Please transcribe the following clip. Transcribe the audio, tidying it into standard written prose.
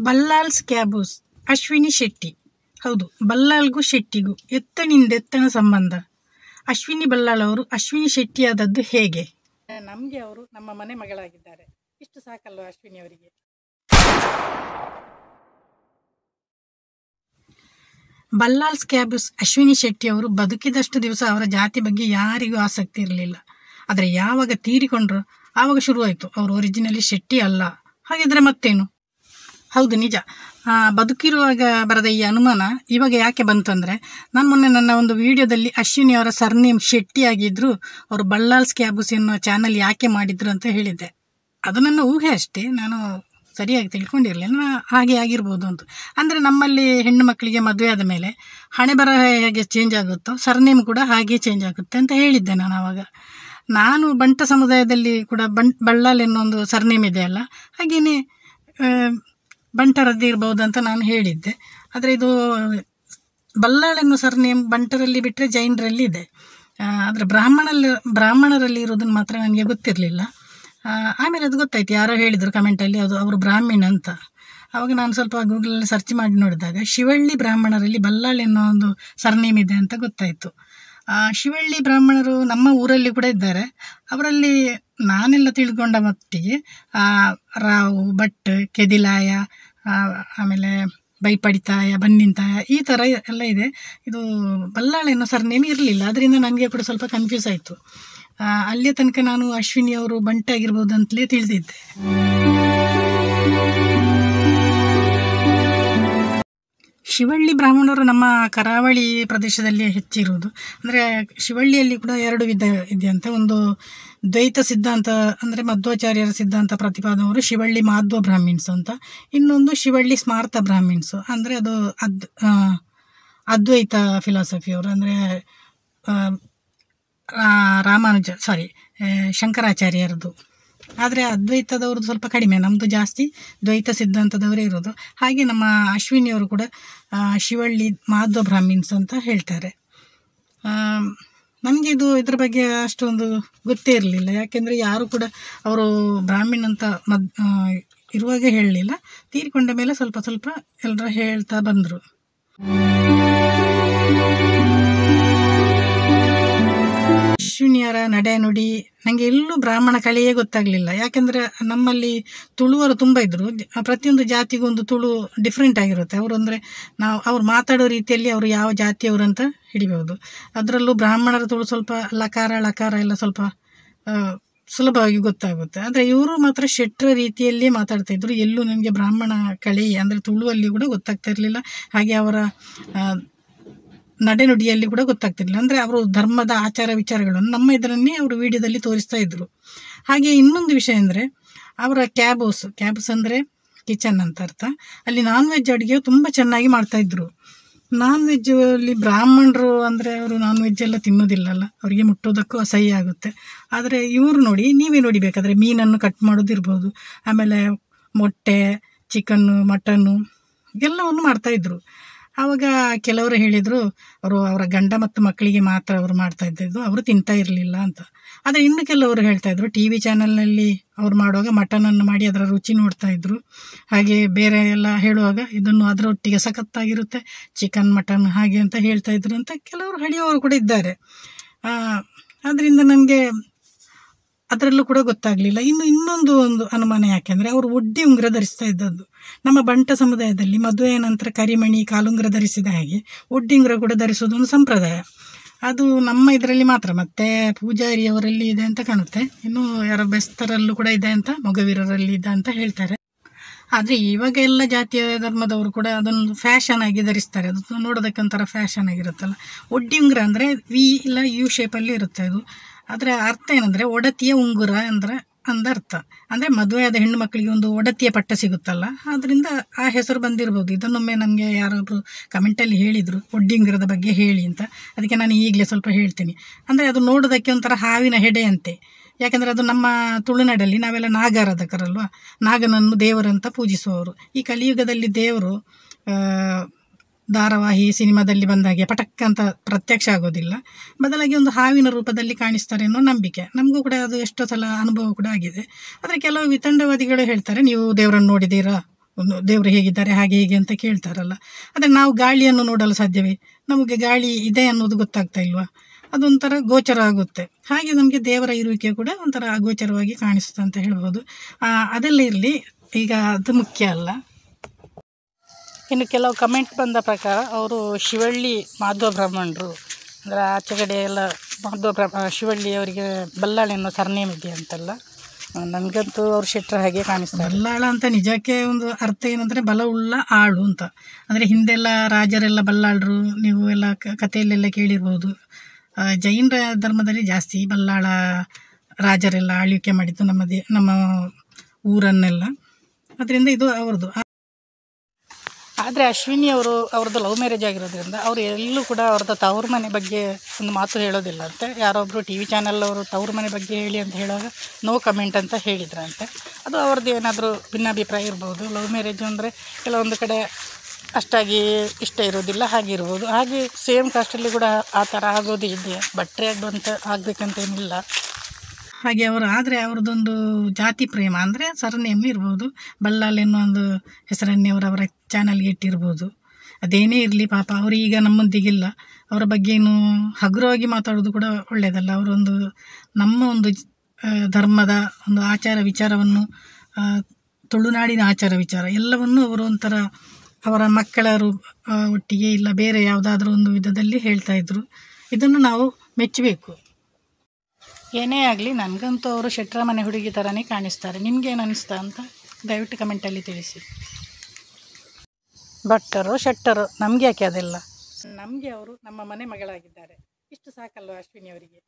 ಬಲ್ಲಾಲ್ಸ್ ಕ್ಯಾಬೂಸ್ ಅಶ್ವಿನಿ ಶೆಟ್ಟಿ. ಹೌದು, ಬಲ್ಲಾಲ್ಗೂ ಶೆಟ್ಟಿಗೂ ಎತ್ತಣಿಂದೆತ್ತಣ ಸಂಬಂಧ. ಅಶ್ವಿನಿ ಬಲ್ಲಾಳ್ ಅವರು ಅಶ್ವಿನಿ ಶೆಟ್ಟಿ ಆದದ್ದು ಹೇಗೆ? ನಮಗೆ ಅವರು ನಮ್ಮ ಮನೆ ಮಗಳಾಗಿದ್ದಾರೆ. ಇಷ್ಟು ಸಾಕಲ್ವ ಅಶ್ವಿನಿ ಅವರಿಗೆ. ಬಲ್ಲಾಲ್ಸ್ ಕ್ಯಾಬೂಸ್ ಅಶ್ವಿನಿ ಶೆಟ್ಟಿ ಅವರು ಬದುಕಿದಷ್ಟು ದಿವಸ ಅವರ ಜಾತಿ ಬಗ್ಗೆ ಯಾರಿಗೂ ಆಸಕ್ತಿ ಇರಲಿಲ್ಲ. ಆದರೆ ಯಾವಾಗ ತೀರಿಕೊಂಡ್ರು ಆವಾಗ ಶುರುವಾಯಿತು ಅವರು ಒರಿಜಿನಲಿ ಶೆಟ್ಟಿ ಅಲ್ಲ. ಹಾಗಿದ್ರೆ ಮತ್ತೇನು? ಹೌದು, ನಿಜ. ಬದುಕಿರುವಾಗ ಬರದ ಈ ಅನುಮಾನ ಇವಾಗ ಯಾಕೆ ಬಂತು ಅಂದರೆ, ನಾನು ಮೊನ್ನೆ ನನ್ನ ಒಂದು ವಿಡಿಯೋದಲ್ಲಿ ಅಶ್ವಿನಿ ಅವರ ಸರ್ನೇಮ್ ಶೆಟ್ಟಿ ಆಗಿದ್ದರು, ಅವರು ಬಲ್ಲಾಲ್ಸ್ ಕ್ಯಾಬೂಸ್ ಎನ್ನುವ ಚಾನಲ್ ಯಾಕೆ ಮಾಡಿದ್ರು ಅಂತ ಹೇಳಿದ್ದೆ. ಅದು ನನ್ನ ಊಹೆ ಅಷ್ಟೇ, ನಾನು ಸರಿಯಾಗಿ ತಿಳ್ಕೊಂಡಿರಲಿಲ್ಲ. ಹಾಗೆ ಆಗಿರ್ಬೋದು ಅಂತ. ಅಂದರೆ ನಮ್ಮಲ್ಲಿ ಹೆಣ್ಣು ಮಕ್ಕಳಿಗೆ ಮದುವೆ ಆದ ಮೇಲೆ ಹಣೆ ಬರ ಹೇಗೆ ಚೇಂಜ್ ಆಗುತ್ತೋ ಸರ್ನೇಮ್ ಕೂಡ ಹಾಗೆ ಚೇಂಜ್ ಆಗುತ್ತೆ ಅಂತ ಹೇಳಿದ್ದೆ ನಾನು ಆವಾಗ. ನಾನು ಬಂಟ ಸಮುದಾಯದಲ್ಲಿ ಕೂಡ ಬಲ್ಲಾಳ್ ಎನ್ನೋ ಒಂದು ಸರ್ನೇಮ್ ಇದೆ ಅಲ್ಲ, ಹಾಗೆಯೇ ಬಂಟರದ್ದು ಇರ್ಬೋದು ಅಂತ ನಾನು ಹೇಳಿದ್ದೆ. ಆದರೆ ಇದು ಬಲ್ಲಾಳ್ ಎನ್ನುವ ಸರ್ನೇಮ್ ಬಂಟರಲ್ಲಿ ಬಿಟ್ಟರೆ ಜೈನರಲ್ಲಿ ಇದೆ. ಆದರೆ ಬ್ರಾಹ್ಮಣರಲ್ಲಿ ಇರೋದನ್ನು ಮಾತ್ರ ನನಗೆ ಗೊತ್ತಿರಲಿಲ್ಲ. ಆಮೇಲೆ ಅದು ಗೊತ್ತಾಯ್ತು, ಯಾರೋ ಹೇಳಿದರು ಕಮೆಂಟಲ್ಲಿ ಅದು ಅವರು ಬ್ರಾಹ್ಮಣ ಅಂತ. ಆವಾಗ ನಾನು ಸ್ವಲ್ಪ ಗೂಗಲಲ್ಲಿ ಸರ್ಚ್ ಮಾಡಿ ನೋಡಿದಾಗ ಶಿವಳ್ಳಿ ಬ್ರಾಹ್ಮಣರಲ್ಲಿ ಬಲ್ಲಾಳ್ ಎನ್ನೋ ಒಂದು ಸರ್ನೇಮ್ ಇದೆ ಅಂತ ಗೊತ್ತಾಯಿತು. ಶಿವಳ್ಳಿ ಬ್ರಾಹ್ಮಣರು ನಮ್ಮ ಊರಲ್ಲಿ ಕೂಡ ಇದ್ದಾರೆ. ಅವರಲ್ಲಿ ನಾನೆಲ್ಲ ತಿಳ್ಕೊಂಡ ಮಟ್ಟಿಗೆ ರಾವು, ಭಟ್, ಕೆದಿಲಾಯ, ಆಮೇಲೆ ಬೈಪಡಿತಾಯ, ಬನ್ನಿಂತಾಯ, ಈ ಥರ ಎಲ್ಲ ಇದೆ. ಇದು ಬಲ್ಲಾಳ್ ಎನ್ನೋ ಸರ್ನೇಮ್ ಇರಲಿಲ್ಲ. ಅದರಿಂದ ನನಗೆ ಕೂಡ ಸ್ವಲ್ಪ ಕನ್ಫ್ಯೂಸ್ ಆಯಿತು. ಅಲ್ಲಿಯ ತನಕ ನಾನು ಅಶ್ವಿನಿ ಅವರು ಬಂಟೆ ಆಗಿರ್ಬೋದು ಅಂತಲೇ ತಿಳಿದಿದ್ದೆ. ಶಿವಳ್ಳಿ ಬ್ರಾಹ್ಮಣರು ನಮ್ಮ ಕರಾವಳಿ ಪ್ರದೇಶದಲ್ಲಿ ಹೆಚ್ಚಿರುವುದು. ಅಂದರೆ ಶಿವಳ್ಳಿಯಲ್ಲಿ ಕೂಡ ಎರಡು ವಿಧ ಇದೆಯಂತೆ. ಒಂದು ದ್ವೈತ ಸಿದ್ಧಾಂತ, ಅಂದರೆ ಮಧ್ವಾಚಾರ್ಯರ ಸಿದ್ಧಾಂತ ಪ್ರತಿಪಾದನವರು ಶಿವಳ್ಳಿ ಮಾಧ್ವ ಬ್ರಾಹ್ಮಿಣ್ಸು ಅಂತ. ಇನ್ನೊಂದು ಶಿವಳ್ಳಿ ಸ್ಮಾರ್ತ ಬ್ರಾಹ್ಮಿಣ್ಸು, ಅಂದರೆ ಅದು ಅದ್ವೈತ ಫಿಲಾಸಫಿಯವರು, ಅಂದರೆ ಶಂಕರಾಚಾರ್ಯರದು. ಆದರೆ ಅದ್ವೈತದವ್ರದ್ದು ಸ್ವಲ್ಪ ಕಡಿಮೆ, ನಮ್ಮದು ಜಾಸ್ತಿ ದ್ವೈತ ಸಿದ್ಧಾಂತದವರೇ ಇರೋದು. ಹಾಗೆ ನಮ್ಮ ಅಶ್ವಿನಿಯವರು ಕೂಡ ಶಿವಳ್ಳಿ ಮಾಧ್ವ ಬ್ರಾಹ್ಮಿಣ್ಸ್ ಅಂತ ಹೇಳ್ತಾರೆ. ನನಗೆ ಇದ್ರ ಬಗ್ಗೆ ಅಷ್ಟೊಂದು ಗೊತ್ತೇ ಇರಲಿಲ್ಲ. ಯಾಕೆಂದರೆ ಯಾರು ಕೂಡ ಅವರು ಬ್ರಾಹ್ಮಿಣ್ ಅಂತ ಇರುವಾಗ ಹೇಳಲಿಲ್ಲ. ತೀರಿಕೊಂಡ ಮೇಲೆ ಸ್ವಲ್ಪ ಸ್ವಲ್ಪ ಎಲ್ಲರೂ ಹೇಳ್ತಾ ಬಂದರು. ಅಶ್ವಿನಿಯರ ನಡೆ ನುಡಿ ನನಗೆ ಎಲ್ಲೂ ಬ್ರಾಹ್ಮಣ ಕಲೆಯೇ ಗೊತ್ತಾಗಲಿಲ್ಲ. ಯಾಕೆಂದರೆ ನಮ್ಮಲ್ಲಿ ತುಳುವರು ತುಂಬ ಇದ್ದರು. ಪ್ರತಿಯೊಂದು ಜಾತಿಗೂ ಒಂದು ತುಳು ಡಿಫ್ರೆಂಟ್ ಆಗಿರುತ್ತೆ. ಅವರು ಅಂದರೆ ಅವ್ರು ಮಾತಾಡೋ ರೀತಿಯಲ್ಲಿ ಅವರು ಯಾವ ಜಾತಿಯವರು ಅಂತ ಹಿಡಿಬೋದು. ಅದರಲ್ಲೂ ಬ್ರಾಹ್ಮಣರ ತುಳು ಸ್ವಲ್ಪ ಲಕಾರ ಎಲ್ಲ ಸ್ವಲ್ಪ ಸುಲಭವಾಗಿ ಗೊತ್ತಾಗುತ್ತೆ. ಆದರೆ ಇವರು ಮಾತ್ರ ಶೆಟ್ರ ರೀತಿಯಲ್ಲೇ ಮಾತಾಡ್ತಾಯಿದ್ರು. ಎಲ್ಲೂ ನನಗೆ ಬ್ರಾಹ್ಮಣ ಕಲೆ ಅಂದರೆ ತುಳುವಲ್ಲಿ ಕೂಡ ಗೊತ್ತಾಗ್ತಾ ಇರಲಿಲ್ಲ. ಹಾಗೆ ಅವರ ನಡೆನುಡಿಯಲ್ಲಿ ಕೂಡ ಗೊತ್ತಾಗ್ತಿರಲಿಲ್ಲ. ಅಂದರೆ ಅವರು ಧರ್ಮದ ಆಚಾರ ವಿಚಾರಗಳನ್ನು ನಮ್ಮ ಇದರನ್ನೇ ಅವರು ವಿಡಿಯೋದಲ್ಲಿ ತೋರಿಸ್ತಾ ಇದ್ದರು. ಹಾಗೆ ಇನ್ನೊಂದು ವಿಷಯ ಅಂದರೆ ಅವರ ಕ್ಯಾಬೂಸ್ ಅಂದರೆ ಕಿಚನ್ ಅಂತ ಅರ್ಥ. ಅಲ್ಲಿ ನಾನ್ ವೆಜ್ ಅಡುಗೆ ತುಂಬ ಚೆನ್ನಾಗಿ ಮಾಡ್ತಾಯಿದ್ರು. ನಾನ್ ವೆಜ್ಜಲ್ಲಿ ಬ್ರಾಹ್ಮಣರು ಅಂದರೆ ಅವರು ನಾನ್ ವೆಜ್ ಎಲ್ಲ ತಿನ್ನೋದಿಲ್ಲಲ್ಲ, ಅವರಿಗೆ ಮುಟ್ಟೋದಕ್ಕೂ ಅಸಹ್ಯ ಆಗುತ್ತೆ. ಆದರೆ ಇವರು ನೀವೇ ನೋಡಿ ಬೇಕಾದರೆ ಮೀನನ್ನು ಕಟ್ ಮಾಡೋದಿರ್ಬೋದು, ಆಮೇಲೆ ಮೊಟ್ಟೆ, ಚಿಕನ್ನು, ಮಟನ್ನು ಎಲ್ಲವನ್ನು ಮಾಡ್ತಾಯಿದ್ರು. ಆವಾಗ ಕೆಲವರು ಹೇಳಿದರು ಅವರ ಗಂಡ ಮತ್ತು ಮಕ್ಕಳಿಗೆ ಮಾತ್ರ ಅವರು ಮಾಡ್ತಾಯಿದ್ದು, ಅವರು ತಿಂತಾ ಇರಲಿಲ್ಲ ಅಂತ. ಆದರೆ ಇನ್ನು ಕೆಲವರು ಹೇಳ್ತಾಯಿದ್ರು TV ಚಾನಲ್ನಲ್ಲಿ ಅವ್ರು ಮಾಡುವಾಗ ಮಟನನ್ನು ಮಾಡಿ ಅದರ ರುಚಿ ನೋಡ್ತಾಯಿದ್ರು. ಹಾಗೆ ಬೇರೆ ಎಲ್ಲ ಹೇಳುವಾಗ ಇದನ್ನು ಅದರೊಟ್ಟಿಗೆ ಸಖತ್ತಾಗಿರುತ್ತೆ ಚಿಕನ್, ಮಟನ್ ಹಾಗೆ ಅಂತ ಹೇಳ್ತಾಯಿದ್ರು ಅಂತ ಕೆಲವರು ಹೇಳಿಯವರು ಕೂಡ ಇದ್ದಾರೆ. ಆದ್ದರಿಂದ ನನಗೆ ಅದರಲ್ಲೂ ಕೂಡ ಗೊತ್ತಾಗಲಿಲ್ಲ. ಇನ್ನೊಂದು ಅನುಮಾನ ಯಾಕೆಂದರೆ ಅವರು ಒಡ್ಡಿ ಉಂಗುರ ಧರಿಸ್ತಾ ಇದ್ದದ್ದು. ನಮ್ಮ ಬಂಟ ಸಮುದಾಯದಲ್ಲಿ ಮದುವೆಯ ನಂತರ ಕರಿಮಣಿ, ಕಾಲುಂಗುರ ಧರಿಸಿದ ಹಾಗೆ ಒಡ್ಡಿ ಉಂಗುರ ಕೂಡ ಧರಿಸೋದು ಒಂದು ಸಂಪ್ರದಾಯ. ಅದು ನಮ್ಮ ಇದರಲ್ಲಿ ಮಾತ್ರ, ಮತ್ತು ಪೂಜಾರಿಯವರಲ್ಲಿ ಇದೆ ಅಂತ ಕಾಣುತ್ತೆ. ಇನ್ನು ಯಾರೋ ಬೆಸ್ತರಲ್ಲೂ ಕೂಡ ಇದೆ ಅಂತ, ಮೊಗವೀರರಲ್ಲಿ ಇದೆ ಅಂತ ಹೇಳ್ತಾರೆ. ಆದರೆ ಇವಾಗ ಎಲ್ಲ ಜಾತಿಯ ಧರ್ಮದವರು ಕೂಡ ಅದನ್ನು ಫ್ಯಾಷನ್ ಆಗಿ ಧರಿಸ್ತಾರೆ. ಅದು ನೋಡೋದಕ್ಕೆ ಒಂಥರ ಫ್ಯಾಷನ್ ಆಗಿರುತ್ತಲ್ಲ. ಒಡ್ಡಿ ಉಂಗುರ ಅಂದರೆ ವಿ ಇಲ್ಲ ಯು ಶೇಪಲ್ಲಿ ಇರುತ್ತೆ ಅದು. ಅದರ ಅರ್ಥ ಏನಂದರೆ ಒಡತಿಯ ಉಂಗುರ ಅಂದರ್ಥ. ಅಂದರೆ ಮದುವೆಯಾದ ಹೆಣ್ಣು ಮಕ್ಕಳಿಗೆ ಒಂದು ಒಡತಿಯ ಪಟ್ಟ ಸಿಗುತ್ತಲ್ಲ, ಆದ್ದರಿಂದ ಆ ಹೆಸರು ಬಂದಿರ್ಬೋದು. ಇದನ್ನೊಮ್ಮೆ ನನಗೆ ಯಾರೊಬ್ಬರು ಕಮೆಂಟಲ್ಲಿ ಹೇಳಿದರು ಒಡ್ಡಿ ಉಂಗುರದ ಬಗ್ಗೆ ಹೇಳಿ ಅಂತ. ಅದಕ್ಕೆ ನಾನು ಈಗಲೇ ಸ್ವಲ್ಪ ಹೇಳ್ತೀನಿ. ಅಂದರೆ ಅದು ನೋಡೋದಕ್ಕೆ ಒಂಥರ ಹಾವಿನ ಹೆಡೆಯಂತೆ. ಯಾಕೆಂದರೆ ಅದು ನಮ್ಮ ತುಳುನಾಡಲ್ಲಿ ನಾವೆಲ್ಲ ನಾಗಾರಾಧಕರಲ್ವ, ನಾಗನನ್ನು ದೇವರಂತ ಪೂಜಿಸುವವರು. ಈ ಕಲಿಯುಗದಲ್ಲಿ ದೇವರು ಧಾರಾವಾಹಿ ಸಿನಿಮಾದಲ್ಲಿ ಬಂದಾಗೆ ಪಟಕ್ ಅಂತ ಪ್ರತ್ಯಕ್ಷ ಆಗೋದಿಲ್ಲ, ಬದಲಾಗಿ ಒಂದು ಹಾವಿನ ರೂಪದಲ್ಲಿ ಕಾಣಿಸ್ತಾರೆ ಅನ್ನೋ ನಂಬಿಕೆ. ನಮಗೂ ಕೂಡ ಅದು ಎಷ್ಟೋ ಸಲ ಅನುಭವ ಕೂಡ ಆಗಿದೆ. ಆದರೆ ಕೆಲವು ವಿತಂಡವಾದಿಗಳು ಹೇಳ್ತಾರೆ, ನೀವು ದೇವರನ್ನು ನೋಡಿದ್ದೀರಾ, ಒಂದು ದೇವರು ಹೇಗಿದ್ದಾರೆ ಹಾಗೆ ಹೀಗೆ ಅಂತ ಕೇಳ್ತಾರಲ್ಲ. ಆದರೆ ನಾವು ಗಾಳಿಯನ್ನು ನೋಡಲು ಸಾಧ್ಯವೇ? ನಮಗೆ ಗಾಳಿ ಇದೆ ಅನ್ನೋದು ಗೊತ್ತಾಗ್ತಾ ಇಲ್ವಾ? ಅದೊಂಥರ ಗೋಚರ ಆಗುತ್ತೆ. ಹಾಗೆ ನಮಗೆ ದೇವರ ಇರುವಿಕೆ ಕೂಡ ಒಂಥರ ಅಗೋಚರವಾಗಿ ಕಾಣಿಸುತ್ತೆ ಅಂತ ಹೇಳ್ಬೋದು. ಅದೆಲ್ಲ ಇರಲಿ, ಈಗ ಅದು ಮುಖ್ಯ ಅಲ್ಲ. ಇನ್ನು ಕೆಲವು ಕಮೆಂಟ್ ಬಂದ ಪ್ರಕಾರ ಅವರು ಶಿವಳ್ಳಿ ಮಾಧ್ವ ಬ್ರಾಹ್ಮಣರು, ಅಂದರೆ ಆಚೆ ಕಡೆ ಎಲ್ಲ ಶಿವಳ್ಳಿ ಅವರಿಗೆ ಬಲ್ಲಾಳ ಅನ್ನೋ ಸರ್ನೇಮ್ ಇದೆ ಅಂತೆಲ್ಲ. ನನಗಂತೂ ಅವ್ರು ಶೆಟ್ಟರ ಹಾಗೆ ಕಾಣಿಸ್ತಾರೆ. ಬಲ್ಲಾಳ ಅಂತ ನಿಜಕ್ಕೆ ಒಂದು ಅರ್ಥ ಏನಂದರೆ ಬಲವುಳ್ಳ ಆಳು ಅಂತ. ಅಂದರೆ ಹಿಂದೆಲ್ಲ ರಾಜರೆಲ್ಲ ಬಲ್ಲಾಳರು, ನೀವು ಎಲ್ಲ ಕಥೆಯಲ್ಲೆಲ್ಲ ಕೇಳಿರ್ಬೋದು. ಜೈನ ಧರ್ಮದಲ್ಲಿ ಜಾಸ್ತಿ ಬಲ್ಲಾಳ ರಾಜರೆಲ್ಲ ಆಳ್ವಿಕೆ ಮಾಡಿದ್ದು ನಮ್ಮ ಊರನ್ನೆಲ್ಲ. ಅದರಿಂದ ಇದು ಅವ್ರದ್ದು. ಆದರೆ ಅಶ್ವಿನಿ ಅವ್ರದ್ದು ಲವ್ ಮ್ಯಾರೇಜ್ ಆಗಿರೋದ್ರಿಂದ ಅವರು ಎಲ್ಲೂ ಕೂಡ ಅವ್ರದ್ದು ತವ್ರ ಮನೆ ಬಗ್ಗೆ ಒಂದು ಮಾತು ಹೇಳೋದಿಲ್ಲ ಅಂತೆ. ಯಾರೊಬ್ಬರು ಟಿ ವಿ ಚಾನಲ್ ಅವರು ತವ್ರ ಮನೆ ಬಗ್ಗೆ ಹೇಳಿ ಅಂತ ಹೇಳುವಾಗ ನೋ ಕಮೆಂಟ್ ಅಂತ ಹೇಳಿದ್ರಂತೆ. ಅದು ಅವ್ರದ್ದು ಏನಾದರೂ ಭಿನ್ನಾಭಿಪ್ರಾಯ ಇರ್ಬೋದು. ಲವ್ ಮ್ಯಾರೇಜು ಅಂದರೆ ಕೆಲವೊಂದು ಕಡೆ ಅಷ್ಟಾಗಿ ಇಷ್ಟ ಇರೋದಿಲ್ಲ, ಹಾಗಿರ್ಬೋದು. ಹಾಗೆ ಸೇಮ್ ಕಾಸ್ಟಲ್ಲಿ ಕೂಡ ಆ ಥರ ಆಗೋದು ಇದೆ. ಬಟ್ಟೆ ಆಗಬೇಕಂತೇನಿಲ್ಲ. ಹಾಗೆ ಆದರೆ ಅವ್ರದ್ದೊಂದು ಜಾತಿ ಪ್ರೇಮ ಅಂದರೆ ಸರ್ನೇಮ್ ಇರ್ಬೋದು. ಬಲ್ಲಾಲ್ ಎನ್ನುವ ಒಂದು ಹೆಸರನ್ನೇ ಅವರ ಚಾನಲ್ಗೆ ಇಟ್ಟಿರ್ಬೋದು. ಅದೇನೇ ಇರಲಿ, ಪಾಪ ಅವರು ಈಗ ನಮ್ಮೊಂದಿಗಿಲ್ಲ. ಅವರ ಬಗ್ಗೆ ಏನು ಹಗುರವಾಗಿ ಮಾತಾಡೋದು ಕೂಡ ಒಳ್ಳೆಯದಲ್ಲ. ಅವರೊಂದು ನಮ್ಮ ಒಂದು ಧರ್ಮದ ಒಂದು ಆಚಾರ ವಿಚಾರವನ್ನು, ತುಳುನಾಡಿನ ಆಚಾರ ವಿಚಾರ ಎಲ್ಲವನ್ನು ಅವರು ಒಂಥರ ಅವರ ಮಕ್ಕಳರು ಒಟ್ಟಿಗೆ ಇಲ್ಲ ಬೇರೆ ಯಾವುದಾದ್ರೂ ಒಂದು ವಿಧದಲ್ಲಿ ಹೇಳ್ತಾಯಿದ್ರು. ಇದನ್ನು ನಾವು ಮೆಚ್ಚಬೇಕು. ಏನೇ ಆಗಲಿ, ನನಗಂತೂ ಅವರು ಶೆಟ್ಟರ ಮನೆ ಹುಡುಗಿ ಥರನೇ ಕಾಣಿಸ್ತಾರೆ. ನಿಮಗೇನು ಅನ್ನಿಸ್ತಾ ಅಂತ ದಯವಿಟ್ಟು ಕಮೆಂಟಲ್ಲಿ ತಿಳಿಸಿ. ಭಟ್ಟರು ಶೆಟ್ಟರು ನಮಗೆ ಯಾಕೆ ಅದೆಲ್ಲ? ನಮಗೆ ಅವರು ನಮ್ಮ ಮನೆ ಮಗಳಾಗಿದ್ದಾರೆ. ಇಷ್ಟು ಸಾಕಲ್ವ ಅಶ್ವಿನಿ ಅವರಿಗೆ?